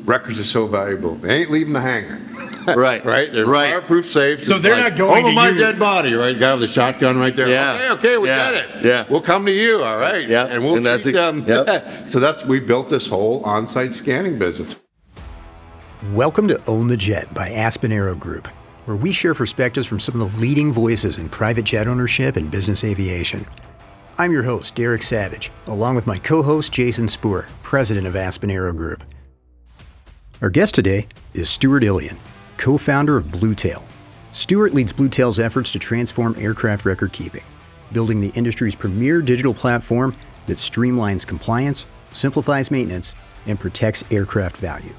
records are so valuable. They ain't leaving the hangar. Right. Right? They're fireproof safe. So they're not going over to my you. dead body, right? Guy with the shotgun right there. Yeah. Okay, we Yeah. get it. Yeah. We'll come to you, all right? Yeah. And we'll treat them. Yep. So we built this whole on-site scanning business. Welcome to Own the Jet by Aspen Aero Group, where we share perspectives from some of the leading voices in private jet ownership and business aviation. I'm your host, Derik Savage, along with my co-host, Jason Spoor, president of Aspen Aero Group. Our guest today is Stuart Illian, co-founder of Bluetail. Stuart leads Bluetail's efforts to transform aircraft record keeping, building the industry's premier digital platform that streamlines compliance, simplifies maintenance, and protects aircraft value.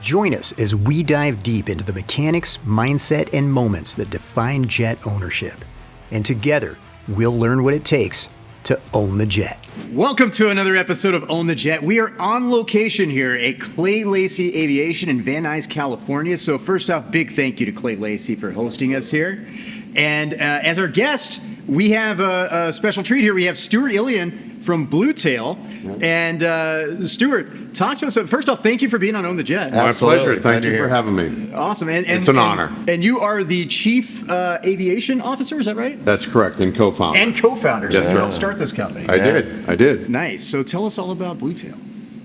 Join us as we dive deep into the mechanics, mindset, and moments that define jet ownership. And together, we'll learn what it takes to own the jet. Welcome to another episode of Own the Jet. We are on location here at Clay Lacy Aviation in Van Nuys, California. So first off, big thank you to Clay Lacy for hosting us here. And as our guest, we have a special treat here. We have Stuart Illian from Bluetail. And Stuart, talk to us. First off, thank you for being on Own the Jet. My Absolutely. pleasure. Thank you Glad for you're having me. Awesome. It's an honor. And you are the Chief Aviation Officer, is that right? That's correct, and co-founder. And co-founder. So Yes, you sir. helped start this company. I did. Nice. So tell us all about Bluetail.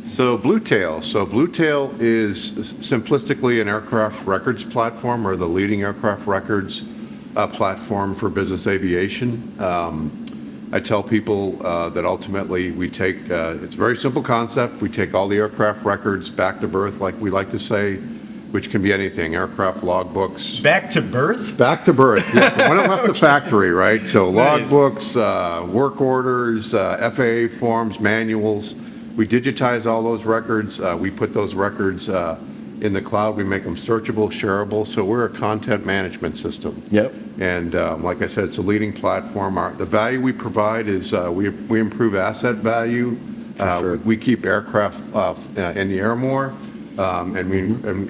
So Bluetail is simplistically an aircraft records platform, or the leading aircraft records platform for business aviation. I tell people that ultimately we take, it's a very simple concept, we take all the aircraft records back to birth, like we like to say, which can be anything, aircraft logbooks. Back to birth? Back to birth, yeah. When it left the factory, right? So Nice. logbooks, work orders, FAA forms, manuals. We digitize all those records. We put those records in the cloud. We make them searchable, shareable. So we're a content management system. Yep. And like I said, it's a leading platform. The value we provide is we improve asset value. Sure. We keep aircraft in the air more. And we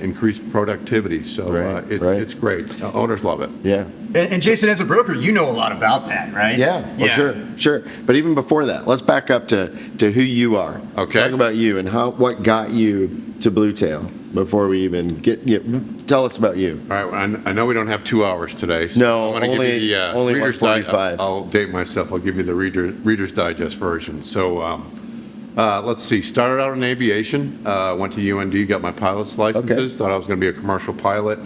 increase productivity. So it's great. Owners love it. Yeah. And Jason, as a broker, you know a lot about that, right? Yeah, well, sure. But even before that, let's back up to who you are. Okay. Talk about you and what got you to Bluetail before we even tell us about you. All right. I know we don't have 2 hours today. So No, I'm gonna only- give you the only Reader's 145. I'll date myself. I'll give you the Reader's Digest version. So let's see. Started out in aviation. Went to UND, got my pilot's licenses. Okay. Thought I was going to be a commercial pilot.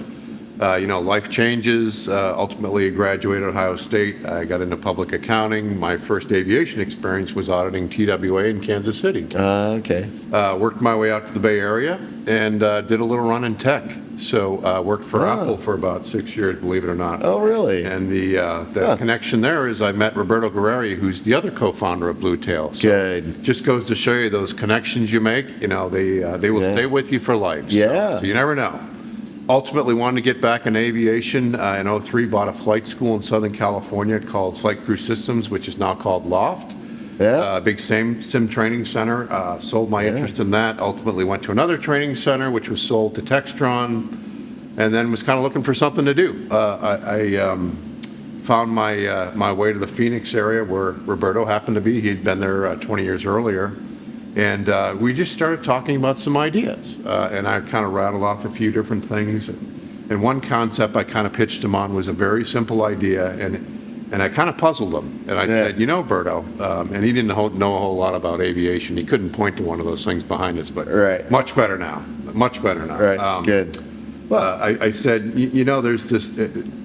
Life changes. Ultimately, graduated Ohio State. I got into public accounting. My first aviation experience was auditing TWA in Kansas City. Okay. Worked my way out to the Bay Area and did a little run in tech. So worked for Apple for about 6 years, believe it or not. Oh, really? And the connection there is I met Roberto Guerreri, who's the other co-founder of Bluetail. So Good. just goes to show you those connections you make. They will stay with you for life. Yeah. So you never know. Ultimately wanted to get back in aviation. In 2003, bought a flight school in Southern California called Flight Crew Systems, which is now called Loft. Yeah. Big sim training center. Sold my interest in that. Ultimately went to another training center, which was sold to Textron, and then was kind of looking for something to do. I found my way to the Phoenix area where Roberto happened to be. He'd been there 20 years earlier. And we just started talking about some ideas. And I kind of rattled off a few different things. And one concept I kind of pitched him on was a very simple idea. And I kind of puzzled him. And I said, Berto, and he didn't know a whole lot about aviation. He couldn't point to one of those things behind us, but much better now. Much better now. Right, good. Well, I said, there's this,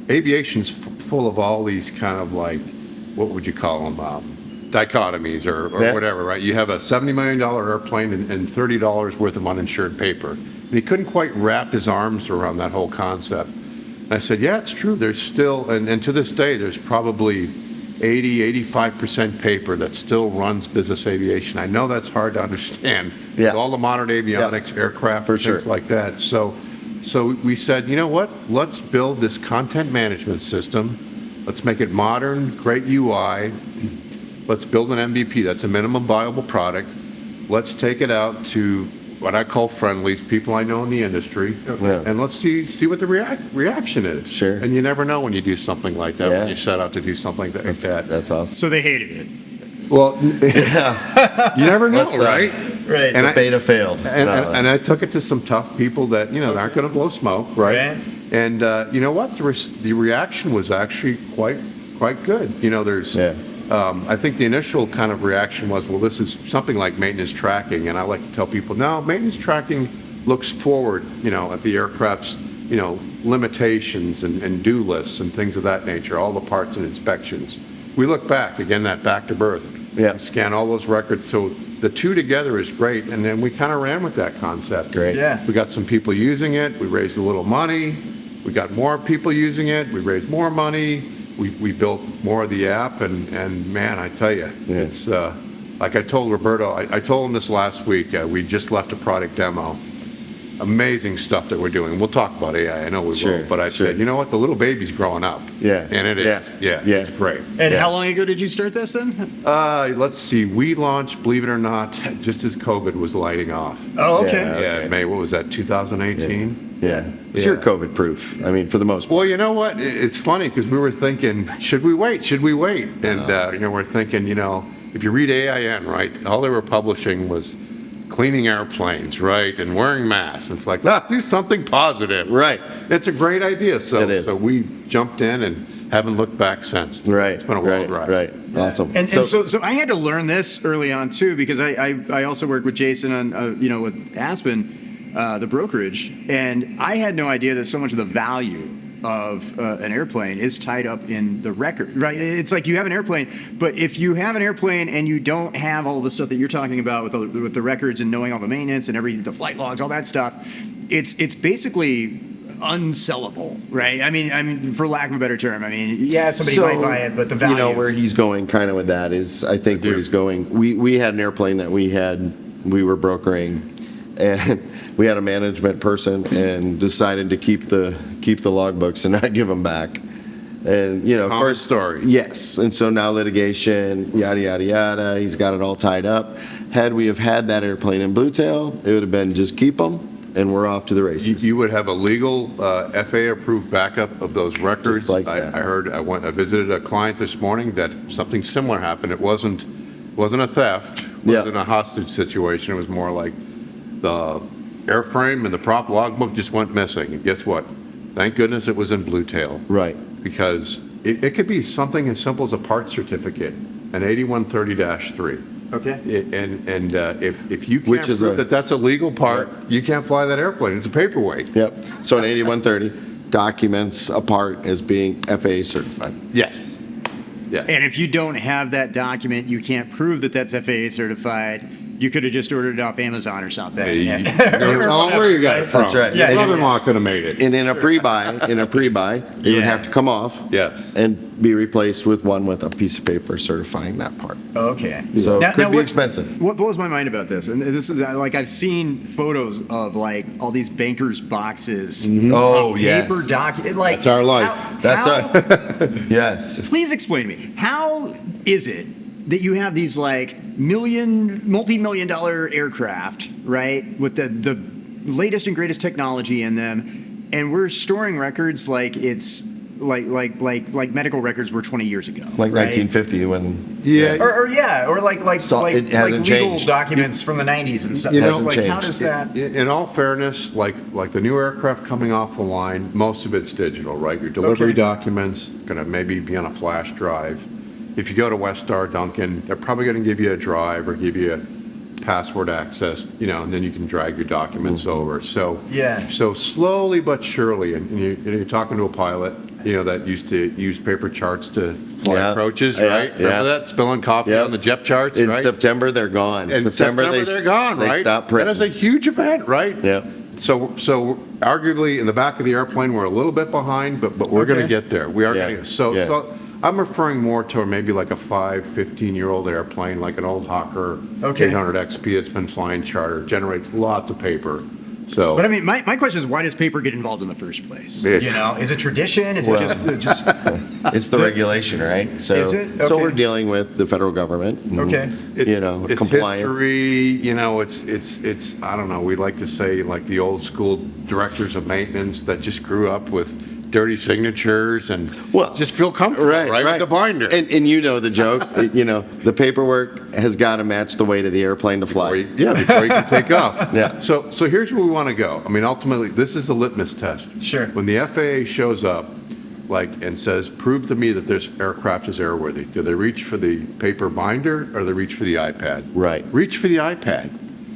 aviation's full of all these kind of like, what would you call them? Dichotomies or whatever, right? You have a $70 million airplane and $30 worth of uninsured paper. And he couldn't quite wrap his arms around that whole concept. And I said, yeah, it's true. There's still, and to this day, there's probably 85% paper that still runs business aviation. I know that's hard to understand. With all the modern avionics, aircraft, things like that. So we said, you know what? Let's build this content management system. Let's make it modern, great UI. Let's build an MVP. That's a minimum viable product. Let's take it out to what I call friendlies, people I know in the industry, and let's see what the reaction is. Sure. And you never know when you do something like that, when you set out to do something like that. That's awesome. So they hated it. Well, you never know, right? Right. And The beta failed. and I took it to some tough people that, aren't going to blow smoke, right? Right. And you know what? The reaction was actually quite good. Yeah. I think the initial kind of reaction was, well, this is something like maintenance tracking. And I like to tell people, no, maintenance tracking looks forward, at the aircraft's, limitations and due lists and things of that nature, all the parts and inspections. We look back, again, that back to birth. Yeah. We scan all those records. So the two together is great. And then we kind of ran with that concept. Great. Yeah. We got some people using it. We raised a little money. We got more people using it. We raised more money. We built more of the app. And man, I tell you, it's like I told Roberto, I told him this last week. We just left a product demo. Amazing stuff that we're doing. We'll talk about AI. I know we Sure, will. But I said, you know what? The little baby's growing up. Yeah. And it is. Yeah. Yeah. It's great. And Yeah. how long ago did you start this then? Let's see. We launched, believe it or not, just as COVID was lighting off. Oh, okay. Yeah. Yeah, Okay. May, what was that, 2018? Yeah. But you're COVID proof. I mean, for the most part. Well, you know what? It's funny because we were thinking, should we wait? Should we wait? And, we're thinking, if you read AIN, right, all they were publishing was cleaning airplanes, right, and wearing masks. It's like, let's do something positive. Right. It's a great idea. So, It is. so we jumped in and haven't looked back since. Right. It's been a wild ride. Right. Awesome. And so I had to learn this early on too, because I also worked with Jason on with Aspen, the brokerage, and I had no idea that so much of the value of an airplane is tied up in the record, right? It's like you have an airplane, but if you have an airplane and you don't have all the stuff that you're talking about with the records and knowing all the maintenance and the flight logs, all that stuff, it's basically unsellable, right? I mean, for lack of a better term. I mean, yeah, somebody might buy it, but the value. Where he's going kind of with that is, I think where he's going, we had an airplane that we were brokering, and we had a management person and decided to keep the logbooks and not give them back. And, of Common course, story. yes. And so now litigation, yada, yada, yada. He's got it all tied up. Had we have had that airplane in Bluetail, it would have been just keep them and we're off to the races. You would have a legal FAA-approved backup of those records. Just like that. I visited a client this morning that something similar happened. It wasn't a theft, wasn't a hostage situation. It was more like the airframe and the prop logbook just went missing. And guess what? Thank goodness it was in Bluetail. Right. Because it could be something as simple as a part certificate, an 8130-3. Okay. If you can't Which is prove that's a legal part, you can't fly that airplane. It's a paperweight. Yep. So an 8130 documents a part as being FAA certified. Yes. Yeah. And if you don't have that document, you can't prove that that's FAA certified. You could have just ordered it off Amazon or something. Where you got it from? That's right. Your Yeah. brother-in-law could have made it. And in a pre-buy, it would have to come off. Yes. And be replaced with one with a piece of paper certifying that part. Okay. So it could be what- expensive. What blows my mind about this, and this is like I've seen photos of like all these bankers' boxes. Oh, of yes. Paper document. Like, That's our life. That's yes. Please explain to me, how is it that you have these like multi-million dollar aircraft, right, with the latest and greatest technology in them, and we're storing records like it's like medical records were 20 years ago, Like right? 1950 when. Yeah. or like So it hasn't legal changed. documents from the 90s and stuff. You know, It's like, how changed. does that? In all fairness, like the new aircraft coming off the line, most of it's digital, right? Your delivery Okay. documents gonna maybe be on a flash drive. If you go to West Star Duncan, they're probably gonna give you a drive or give you a password access, and then you can drag your documents over. So Yeah. So slowly but surely, and you're talking to a pilot, that used to use paper charts to fly Yeah. approaches, Yeah, right? yeah. Remember that? Spilling coffee Yeah. on the JEP charts, In right? September, they're gone. In September, they're gone, right? They stop That printing. is a huge event, right? Yeah. So arguably in the back of the airplane, we're a little bit behind, but we're going to Okay. get there. We are Yeah. going to. So Yeah. I'm referring more to maybe like a 15-year-old airplane, like an old Hawker Okay. 800 XP that's been flying charter, generates lots of paper. So, But I mean, my question is, why does paper get involved in the first place? Yeah. Is it tradition? Is Well- it just It's the regulation, right? So, Is it? so Okay. we're dealing with the federal government. and, Okay. it's compliance. history. It's I don't know. We like to say like the old school directors of maintenance that just grew up with dirty signatures and Well, just feel comfortable, right, with the binder. And you know the joke, the paperwork has got to match the weight of the airplane to fly. Before you can take off. Yeah. So here's where we want to go. I mean, ultimately, this is the litmus test. Sure. When the FAA shows up, and says, prove to me that this aircraft is airworthy, do they reach for the paper binder or do they reach for the iPad? Right. Reach for the iPad,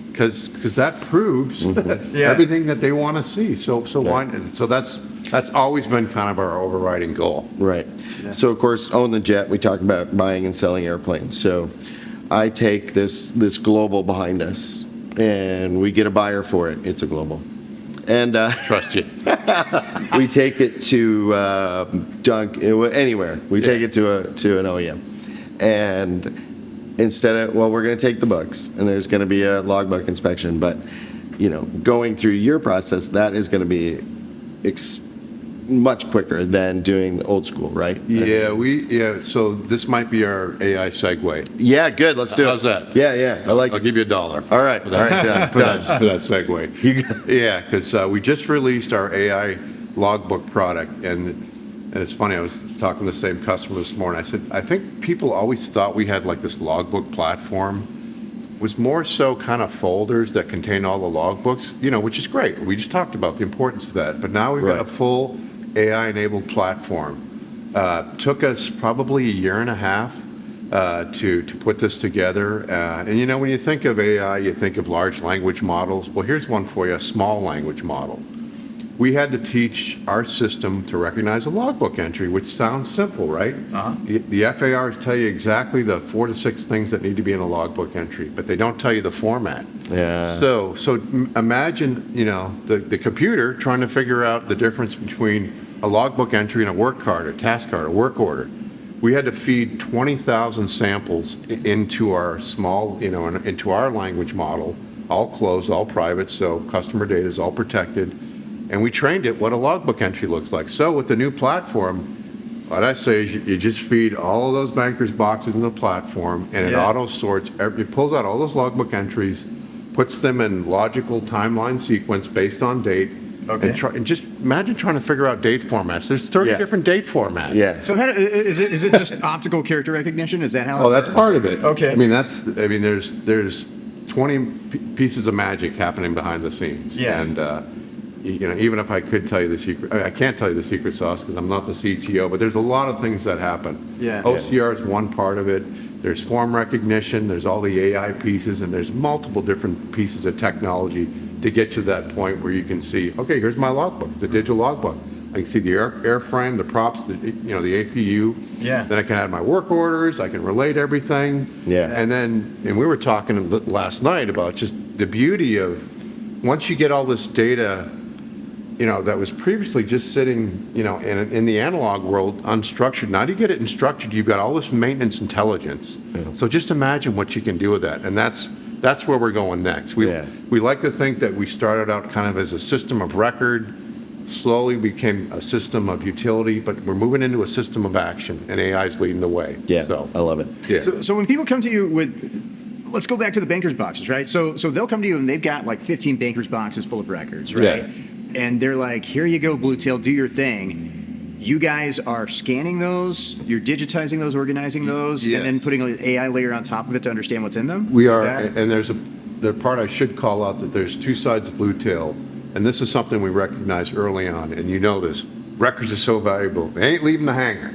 because that proves everything that they want to see. So that's always been kind of our overriding goal. Right. So, of course, Own the Jet, we talk about buying and selling airplanes. So I take this global behind us, and we get a buyer for it. It's a global. And Trust you. we take it to anywhere. We take it to an OEM. And instead of, we're going to take the books, and there's going to be a logbook inspection. But, going through your process, that is going to be much quicker than doing the old school, right? So this might be our AI segue. Yeah, good. Let's do it. How's that? Yeah. I like I'll it. give you $1. All right. Done. For that segue. Yeah, because we just released our AI logbook product, and it's funny, I was talking to the same customer this morning. I said, I think people always thought we had like this logbook platform. It was more so kind of folders that contain all the logbooks, which is great. We just talked about the importance of that. But now we've got a full AI-enabled platform. Took us probably a year and a half to put this together. And when you think of AI, you think of large language models. Well, here's one for you, a small language model. We had to teach our system to recognize a logbook entry, which sounds simple, right? Uh-huh. The FARs tell you exactly the 4 to 6 things that need to be in a logbook entry, but they don't tell you the format. Yeah. So imagine, the computer trying to figure out the difference between a logbook entry and a work card, a task card, a work order. We had to feed 20,000 samples into our into our language model, all closed, all private, so customer data is all protected. And we trained it what a logbook entry looks like. So with the new platform, what I say is you just feed all of those bankers boxes in the platform, and it auto sorts, it pulls out all those logbook entries, puts them in logical timeline sequence based on date. Okay. And just imagine trying to figure out date formats. There's 30 different date formats. Yeah. So is it just optical character recognition? Is that how? Oh, that's part of it. Okay. There's 20 pieces of magic happening behind the scenes. Yeah. And even if I could tell you the secret, I can't tell you the secret sauce because I'm not the CTO, but there's a lot of things that happen. Yeah. OCR is one part of it. There's form recognition, there's all the AI pieces, and there's multiple different pieces of technology to get to that point where you can see, okay, here's my logbook, it's a digital logbook. I can see the airframe, the props, the APU. Yeah. Then I can add my work orders, I can relate everything. Yeah. And we were talking last night about just the beauty of, once you get all this data, that was previously just sitting, in the analog world, unstructured. Now you get it in structured, you've got all this maintenance intelligence. Yeah. So just imagine what you can do with that. And that's where we're going next. We like to think that we started out kind of as a system of record, slowly became a system of utility, but we're moving into a system of action, and AI is leading the way. Yeah, so I love it. Yeah. So when people come to you with, let's go back to the banker's boxes, right? So they'll come to you and they've got like 15 banker's boxes full of records, right? Yeah. And they're like, here you go, Bluetail, do your thing. You guys are scanning those, you're digitizing those, organizing those, and then putting an AI layer on top of it to understand what's in them? We are, and there's the part I should call out, that there's two sides of Bluetail, and this is something we recognized early on, and this. Records are so valuable. They ain't leaving the hangar.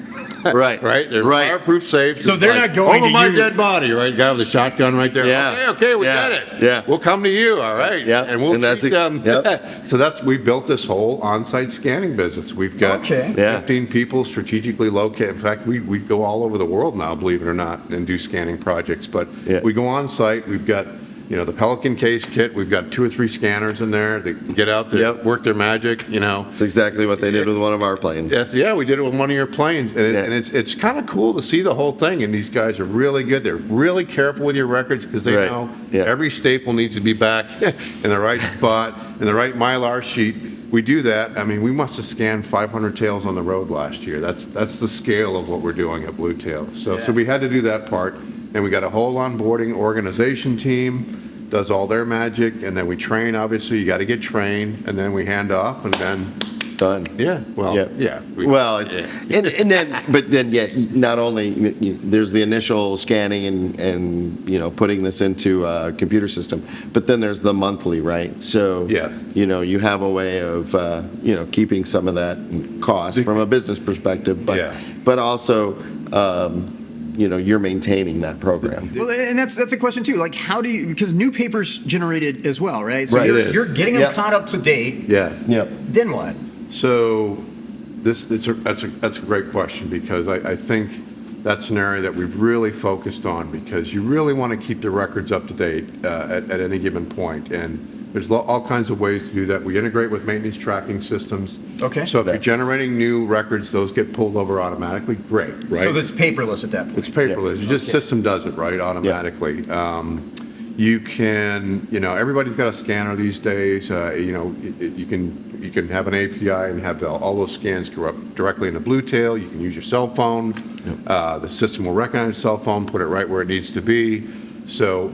Right. Right? They're fireproof safe. So they're not going over to my you. dead body, right? Guy with the shotgun right there. Yeah. Okay, we got it. Yeah. We'll come to you, all right? Yeah. And we'll treat them. Yep. So we built this whole on-site scanning business. We've got 15 people strategically located. In fact, we go all over the world now, believe it or not, and do scanning projects. But we go on-site. We've got the Pelican case kit, we've got 2 or 3 scanners in there. They can get out there, work their magic, It's exactly what they did with one of our planes. Yes, we did it with one of your planes. And, and it's kind of cool to see the whole thing. And these guys are really good. They're really careful with your records because they know every staple needs to be back in the right spot, in the right Mylar sheet. We do that. I mean, we must have scanned 500 tails on the road last year. That's the scale of what we're doing at Bluetail. So we had to do that part. And we got a whole onboarding organization team, does all their magic, and then we train, obviously, you got to get trained, and then we hand off, and then done. Yeah, well, yeah. Well, it's, and then, not only, there's the initial scanning and, putting this into a computer system, but then there's the monthly, right? So, Yes. you have a way of, keeping some of that cost from a business perspective, but also, you're maintaining that program. Well, and that's a question too. Like, how do you, because new paper's generated as well, right? So Right. It is. you're getting them caught up to date. Yes. Yep. Then what? So that's a great question, because I think that's an area that we've really focused on, because you really want to keep the records up to date at any given point. And there's all kinds of ways to do that. We integrate with maintenance tracking systems. Okay. So if you're generating new records, those get pulled over automatically. Great, right? So it's paperless at that point. It's paperless. Just system does it, right, automatically. You can, everybody's got a scanner these days. You can have an API and have all those scans go up directly into Bluetail. You can use your cell phone. The system will recognize the cell phone, put it right where it needs to be. So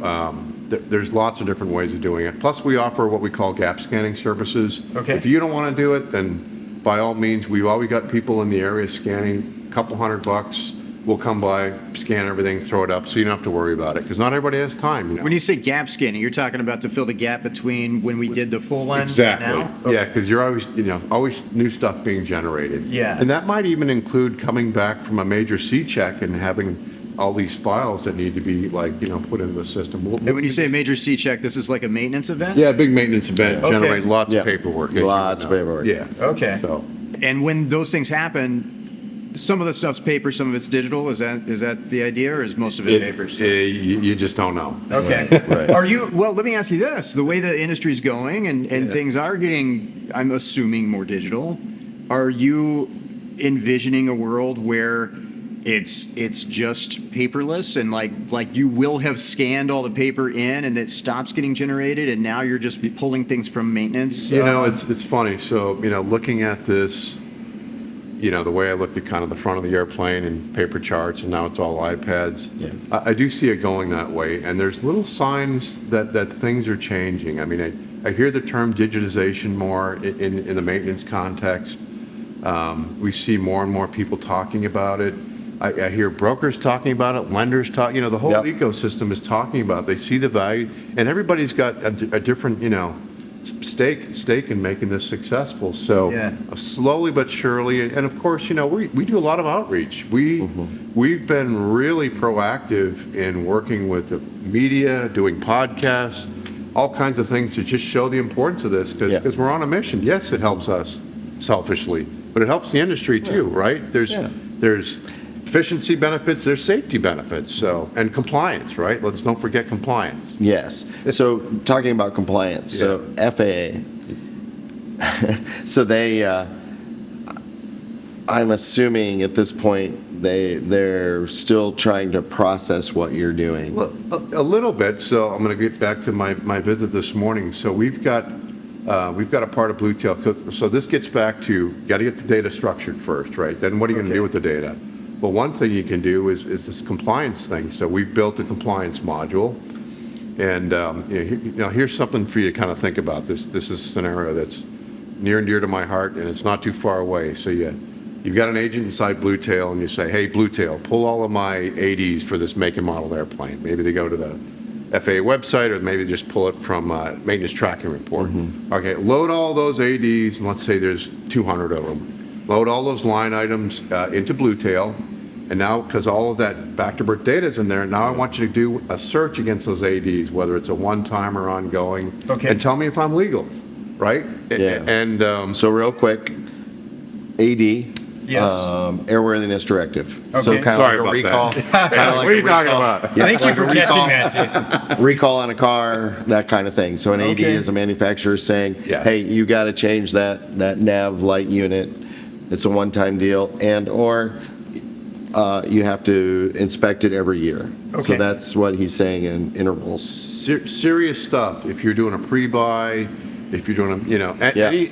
there's lots of different ways of doing it. Plus, we offer what we call gap scanning services. Okay. If you don't want to do it, then by all means, we've always got people in the area scanning. A couple $100. We'll come by, scan everything, throw it up, so you don't have to worry about it, because not everybody has time. When you say gap scanning, you're talking about to fill the gap between when we did the full one Exactly. and now? Yeah, because you're always, always new stuff being generated. Yeah. And that might even include coming back from a major C check and having all these files that need to be put into the system. And when you say major C check, this is like a maintenance event? Yeah, big maintenance event, Okay. generate lots Yeah. of paperwork. as you Lots of know. paperwork. Yeah. Okay. So, And when those things happen, some of the stuff's paper, some of it's digital. Is that the idea, or is most of it paper? you just don't know. Okay. Right. Are you, well, let me ask you this. The way the industry's going and things are getting, I'm assuming, more digital, are you envisioning a world where it's just paperless and like you will have scanned all the paper in and it stops getting generated and now you're just pulling things from maintenance? It's funny. So, looking at this, the way I looked at kind of the front of the airplane and paper charts, and now it's all iPads. Yeah. I do see it going that way, and there's little signs that things are changing. I mean, I hear the term digitization more in the maintenance context. We see more and more people talking about it. I hear brokers talking about it, lenders talk. The whole ecosystem is talking about it. They see the value, and everybody's got a different, stake in making this successful. So slowly but surely, and of course, we do a lot of outreach. We've been really proactive in working with the media, doing podcasts, all kinds of things to just show the importance of this, because we're on a mission. Yes, it helps us selfishly, but it helps the industry too, right? There's efficiency benefits, there's safety benefits, and compliance, right? Let's don't forget compliance. Yes. So talking about compliance, so FAA, so they, I'm assuming at this point they're still trying to process what you're doing. Well, a little bit. So I'm going to get back to my visit this morning. So we've got a part of Bluetail. So this gets back to, got to get the data structured first, right? Then what are you going to do with the data? Well, one thing you can do is this compliance thing. So we've built a compliance module, and here's something for you to kind of think about. This is a scenario that's near and dear to my heart, and it's not too far away. So you've got an agent inside Bluetail, and you say, "Hey, Bluetail, pull all of my ADs for this make and model airplane." Maybe they go to the FAA website, or maybe just pull it from a maintenance tracking report. Okay, load all those ADs, and let's say there's 200 of them. Load all those line items into Bluetail, and now, because all of that back-to-birth data is in there, now I want you to do a search against those ADs, whether it's a one-time or ongoing, and tell me if I'm legal, right? Yeah. And So real quick, AD, Yes. airworthiness directive. So Okay. kind of Sorry like a about recall. that. Kinda like What are a you talking recall. about? Yeah, Thank you like for a catching recall. that, Jason. Recall on a car, that kind of thing. So an AD Okay. is a manufacturer saying, hey, you got to change that nav light unit. It's a one-time deal, or you have to inspect it every year. So Okay. that's what he's saying in intervals. serious stuff. If you're doing a pre-buy, if you're doing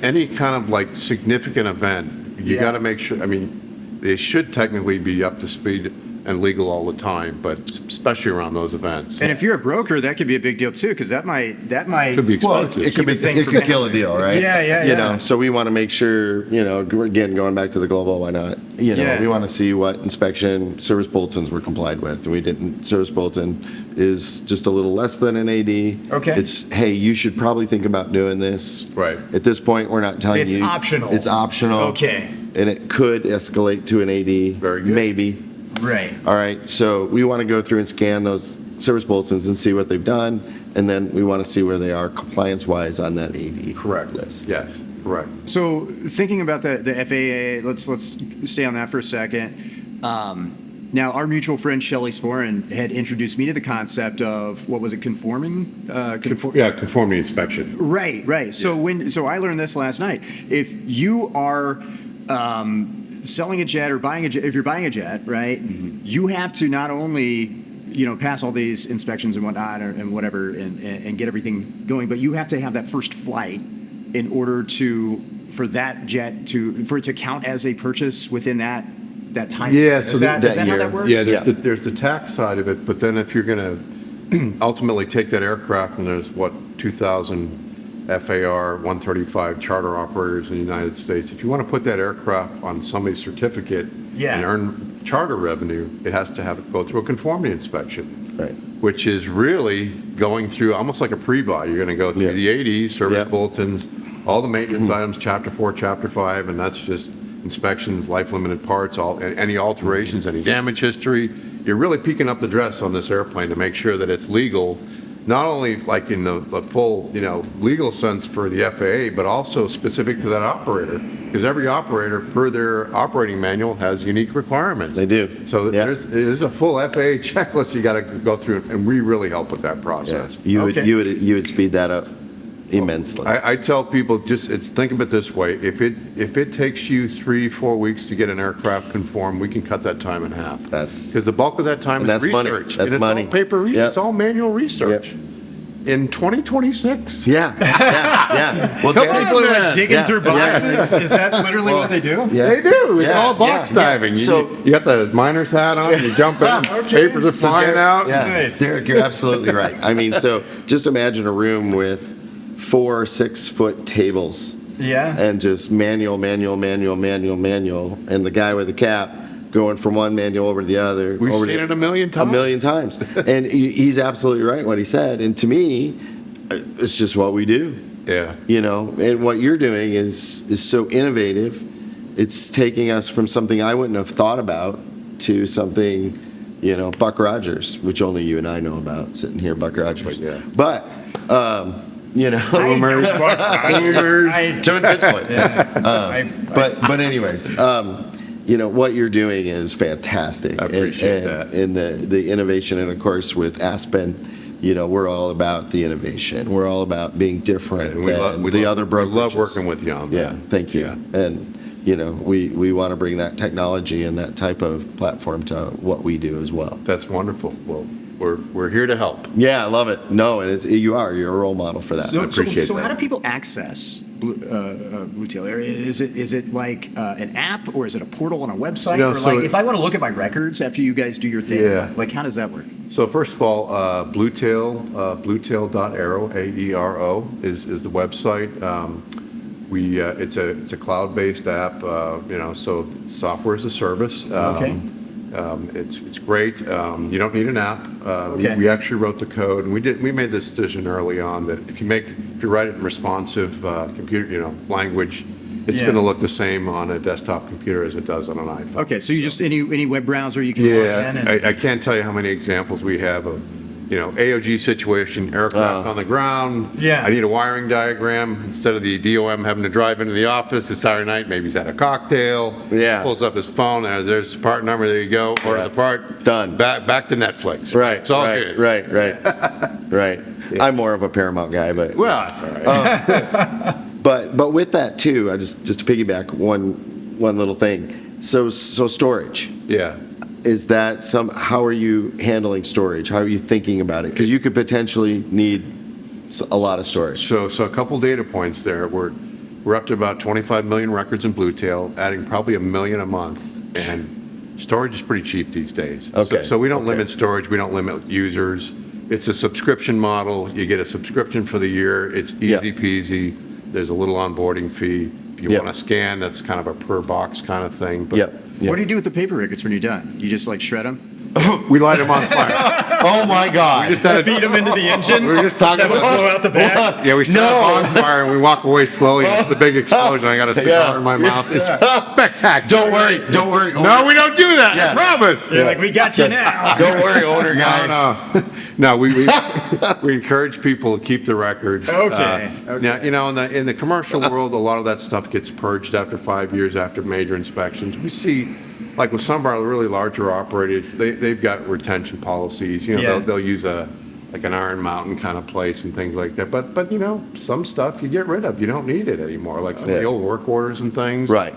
any kind of like significant event, you got to make sure. I mean, they should technically be up to speed and legal all the time, but especially around those events. And if you're a broker, that could be a big deal too, because that might Could be Well, expensive. it could be, Keep a thing it from could kill a happening. deal, right? Yeah, yeah, You yeah. know, so we want to make sure, you know, again, going back to the global, why not? You know, Yeah. we want to see what inspection service bulletins were complied with. And we didn't, service bulletin is just a little less than an AD. Okay. It's, hey, you should probably think about doing this. Right. At this point, we're not telling It's you. optional. It's optional. Okay. And it could escalate to an AD. Very good. Maybe. Right. All right, so we want to go through and scan those service bulletins and see what they've done, and then we want to see where they are compliance-wise on that AD Correct. list. Yes, correct. So thinking about the FAA, let's stay on that for a second. Now, our mutual friend Shelley Spoor had introduced me to the concept of what was it, conforming? Yeah, conformity inspection. Right. So I learned this last night. If you are selling a jet or buying a jet, if you're buying a jet, right, you have to not only pass all these inspections and whatnot and whatever and get everything going, but you have to have that first flight in order for that jet for it to count as a purchase within that time. Yeah, Is so that that how year. that works? Yeah, Yeah. there's the tax side of it, but then if you're going to ultimately take that aircraft, and there's 2,000 FAR 135 charter operators in the United States, if you want to put that aircraft on somebody's certificate Yeah. and earn charter revenue, it has to go through a conformity inspection. Right. Which is really going through almost like a pre-buy. You're going to go through Yeah. the ADs, service Yeah. bulletins, all the maintenance items, Chapter 4, Chapter 5, and that's just inspections, life-limited parts, any alterations, any damage history. You're really peeking up the dress on this airplane to make sure that it's legal, not only like in the full, legal sense for the FAA, but also specific to that operator, because every operator, per their operating manual, has unique requirements. They do. So Yeah. there's a full FAA checklist you got to go through, and we really help with that Yeah. process. Okay. You would speed that up immensely. I tell people, think of it this way: if it takes you 3-4 weeks to get an aircraft conformed, we can cut that time in half. That's- because the bulk of that time and is that's money. research. That's and money. It's all paper research. Yep. It's all manual research. In 2026. Yeah. Well, Come Derek- on, man. Like digging Yeah. through boxes? Is that literally what they do? Yeah. They do. It's Yeah. all box Yeah. diving. So- You got the miner's hat on. You jump in. Papers are So flying Derek- out. Yeah, Nice. Derek, you're absolutely right. I mean, so just imagine a room with 4 or 6 foot tables. Yeah. And just manual, and the guy with the cap going from one manual over to the other. We've over seen to- it a million times. A million times. And he's absolutely right what he said. And to me, it's just what we do. Yeah. And what you're doing is so innovative. It's taking us from something I wouldn't have thought about to something, Buck Rogers, which only you and I know about, sitting here, Buck Rogers. Yeah. But, Boomers. to infant But anyways, what you're doing is fantastic. I appreciate that. And the innovation, and of course with Aspen, we're all about the innovation. We're all about being different than the other brokerages. We love working with you on that. Yeah, thank you. Yeah. And we want to bring that technology and that type of platform to what we do as well. That's wonderful. Well, we're here to help. Yeah, I love it. No, and you're a role model for that. I appreciate So that. how do people access Bluetail? Is it like an app, or is it a portal on a website? No, or so like it- if I want to look at my records after you guys do your thing, Yeah. like how does that work? So first of all, Bluetail.aero, AERO is the website. It's a cloud-based app, so software as a service. Okay. It's great. You don't need an app. Okay. We actually wrote the code, and we made this decision early on that if you write it in responsive computer, language, it's Yeah. going to look the same on a desktop computer as it does on an iPhone. Okay, so you just any web browser you can log in Yeah, and I can't tell you how many examples we have of, AOG situation, aircraft on the ground. Yeah. I need a wiring diagram. Instead of the DOM having to drive into the office, it's Saturday night, maybe he's at a cocktail. Yeah. Pulls up his phone, there's the part number, there you go, order Yeah. the part. Done. Back to Netflix. Right. It's all right, good. Right. I'm more of a Paramount guy, but Well, it's all right. but with that too, I just to piggyback one little thing. So storage. Yeah. Is that how are you handling storage? How are you thinking about it? Because you could potentially need a lot of storage. So a couple data points there. We're up to about 25 million records in Bluetail, adding probably 1 million a month, and storage is pretty cheap these days. Okay. So we don't Okay. limit storage. We don't limit users. It's a subscription model. You get a subscription for the year. It's Yeah. easy peasy. There's a little onboarding fee. If you Yep. want to scan, that's kind of a per box kind of thing. But Yep. What do you do with the paper records when you're done? You just like shred them? we light them on fire. Oh my God. Just had a- Feed them into the engine? We were just talking Blow about. out the back? Yeah, we start a bonfire and we walk away slowly. And it's a big explosion. I got a cigar Yeah. in my mouth. It's spectacular. Don't worry. No, we don't do that. Yeah. I promise. They're like, we got you now. Don't worry, owner guy. No, we encourage people to keep the records. Okay. Now, you know, in the commercial world, a lot of that stuff gets purged after 5 years after major inspections. We see, like with some of our really larger operators, they've got retention policies. You know, Yeah. they'll use like an Iron Mountain kind of place and things like that. But you know, some stuff you get rid of. You don't need it anymore. Like some of the Yeah. old work orders and things. Right.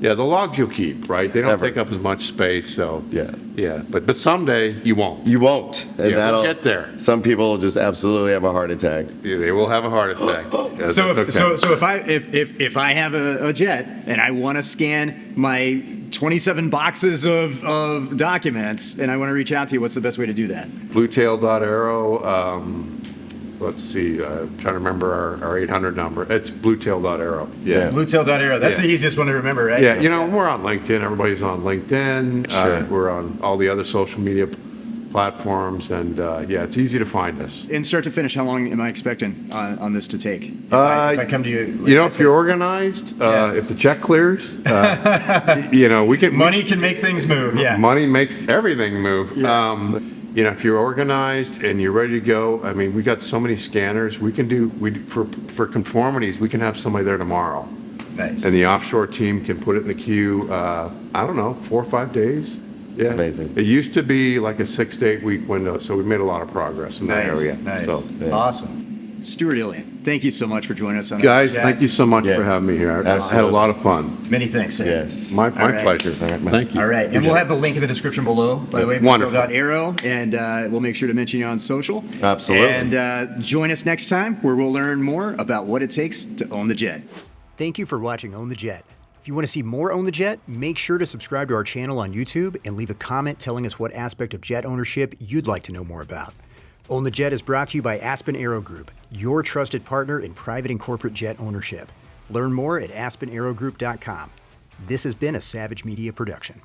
Yeah, the logs you'll keep, right? They don't Ever. take up as much space, so. Yeah. Yeah, but someday you won't. You won't. And Yeah, we'll that'll get there. Some people will just absolutely have a heart attack. Yeah, they will have a heart attack. Yeah, So that's okay. so if I have a jet and I want to scan my 27 boxes of documents and I want to reach out to you, what's the best way to do that? Bluetail.arrow, let's see, I'm trying to remember our 800 number. It's bluetail.arrow. Yeah. Bluetail.arrow. That's Yeah. the easiest one to remember, right? Yeah, you know, we're on LinkedIn. Everybody's on LinkedIn. Sure. We're on all the other social media platforms, and yeah, it's easy to find us. And start to finish, how long am I expecting on this to take? If I come to you, You know, if you're organized, Yeah. if the check clears, you know, we can. money can make things move. Yeah. Money makes everything move. You know, if you're organized and you're ready to go, I mean, we got so many scanners. We for conformities, we can have somebody there tomorrow, Nice. and the offshore team can put it in the queue. I don't know, 4 or 5 days. Yeah, amazing. It used to be like a 6 to 8 week window, so we made a lot of progress in that Nice. area. Nice. So, yeah. Awesome. Stuart Illian, thank you so much for joining us on guys, Jack. thank you so much Yeah. for having me here. I had a Absolutely. lot of fun. Many thanks, sir. Yes. My All right. pleasure. Thank you. All right, and we'll have the link in the description below, by the way, Wonderful. Bluetail.arrow, and we'll make sure to mention you on social. Absolutely. And join us next time where we'll learn more about what it takes to own the jet. Thank you for watching Own the Jet. If you want to see more Own the Jet, make sure to subscribe to our channel on YouTube and leave a comment telling us what aspect of jet ownership you'd like to know more about. Own the Jet is brought to you by Aspen Aero Group, your trusted partner in private and corporate jet ownership. Learn more at aspenaerogroup.com. This has been a Savage Media production.